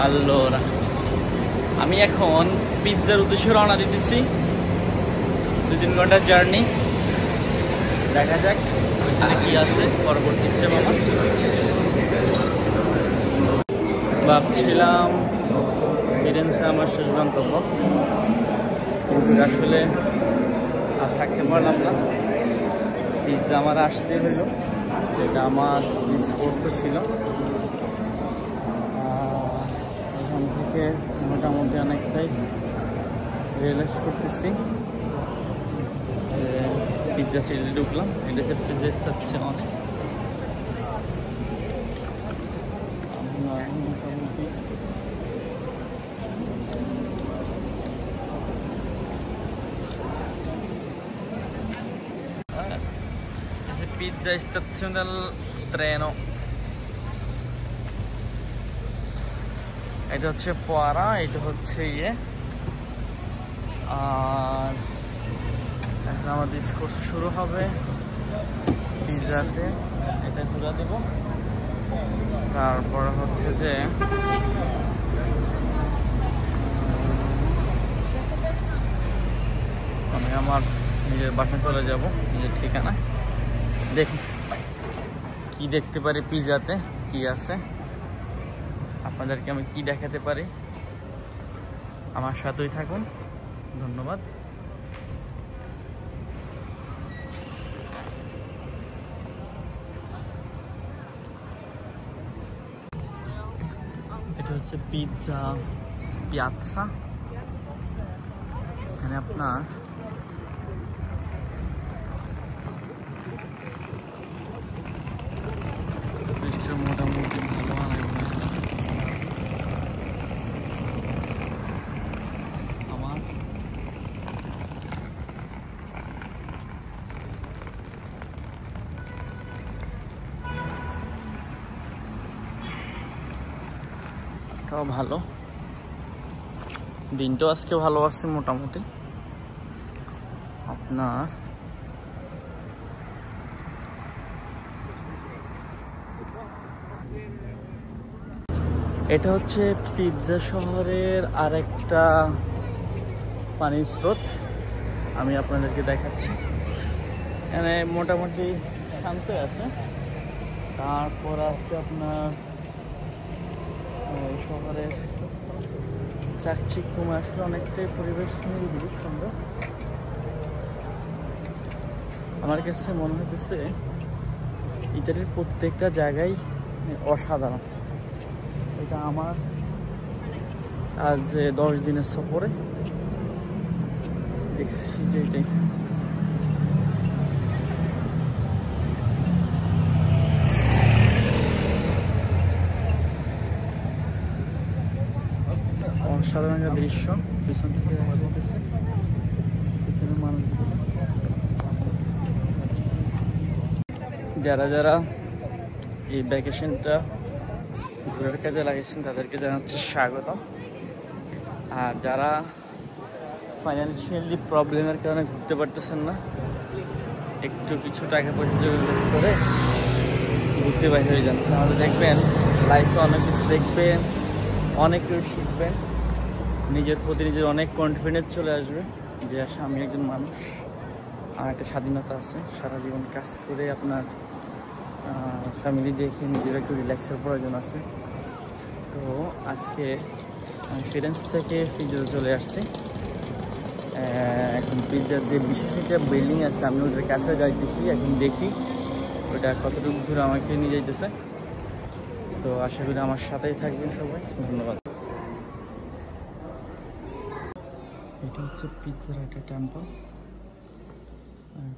Allora, আমি এখন পিৎজার উদ্দেশ্যে রওনা দিতেছি। 2-3 ঘন্টার জার্নি। দেখা যাক ওইখানে কি আছে পরবর্তী স্টেপ আমার। ভাবছিলাম ফিরেন্সে আমার শেষ গন্তব্য, কিন্তু আসলে আর থাকতে পারলাম না। পিৎজা আমার আসতে হইল, যেটা আমার ডিসকোর্সে ছিল। এখান থেকে মোটামুটি অনেকটাই রিয়েলাইজ করতেছি পিৎজা সিটি ঢুকলাম। এটা হচ্ছে পিৎজা স্টেশনে। মোটামুটি Pizza stazione del treno. এটা হচ্ছে পোয়ারা, এটা হচ্ছে ইয়ে। আর এখন আমাদের কোর্স শুরু হবে পিৎজাতে। এটা ঘুরা দেব, তারপর হচ্ছে যে আমি আমার নিজের বাসায় চলে যাব, নিজের ঠিকানা। দেখি কি দেখতে পারি পিৎজাতে, কি আছে, আপনাদেরকে আমি কি দেখাতে পারি। আমার সাথেই থাকুন, ধন্যবাদ। এটা হচ্ছে পিৎজা পিয়াৎজা। এখানে আপনার মোটামুটি ভালো আমার এটাও ভালো। দিনটাও আজকে ভালো আছে মোটামুটি। আপনার এটা হচ্ছে পিৎজা শহরের আরেকটা পানির স্রোত, আমি আপনাদেরকে দেখাচ্ছি। এখানে মোটামুটি শান্ত আছে। তারপর আছে আপনার শহরের চাকচিক্য আসলে অনেকটাই পরিবেশ নিরিবিলি সুন্দর। আমার কাছে মনে হইতেছে ইতালির প্রত্যেকটা জায়গায় অসাধারণ। এটা আমার আজ 10 দিনের সফরে দেখছি যে এটাই অসাধারণ একটা দৃশ্য। পিছন থেকে দেখা যাচ্ছে পিছনের মানুষগুলো, যারা যারা এই ভ্যাকেশনটা ঘোরার কাজে লাগিয়েছেন তাদেরকে জানাচ্ছি স্বাগত। আর যারা ফাইন্যান্সিয়ালি প্রবলেমের কারণে ঘুরতে পারতেছেন না, একটু কিছু টাকা পয়সা জোগাড় করে ঘুরতে বাইরে হয়ে যান, তাহলে দেখবেন লাইফে অনেক কিছু দেখবেন, অনেক কিছু শিখবেন, নিজের প্রতি নিজের অনেক কনফিডেন্স চলে আসবে যে আসলে আমি একজন মানুষ, আমার একটা স্বাধীনতা আছে। সারা জীবন কাজ করে আপনার ফ্যামিলি দেখে নিজের একটু রিল্যাক্সের প্রয়োজন আছে। তো আজকে আমি ফিরেন্স থেকে পিৎজা চলে আসছি। এখন পিৎজার যে বিশেষ একটা বিল্ডিং আছে, আমি ওদের কাছে যাইতেছি। এখন দেখি ওটা কতটুকু দূর আমাকে নিয়ে যাইতেছে। তো আশা করি আমার সাথেই থাকবেন সবাই, ধন্যবাদ। এটা হচ্ছে পিৎজার একটা টেম্পল আর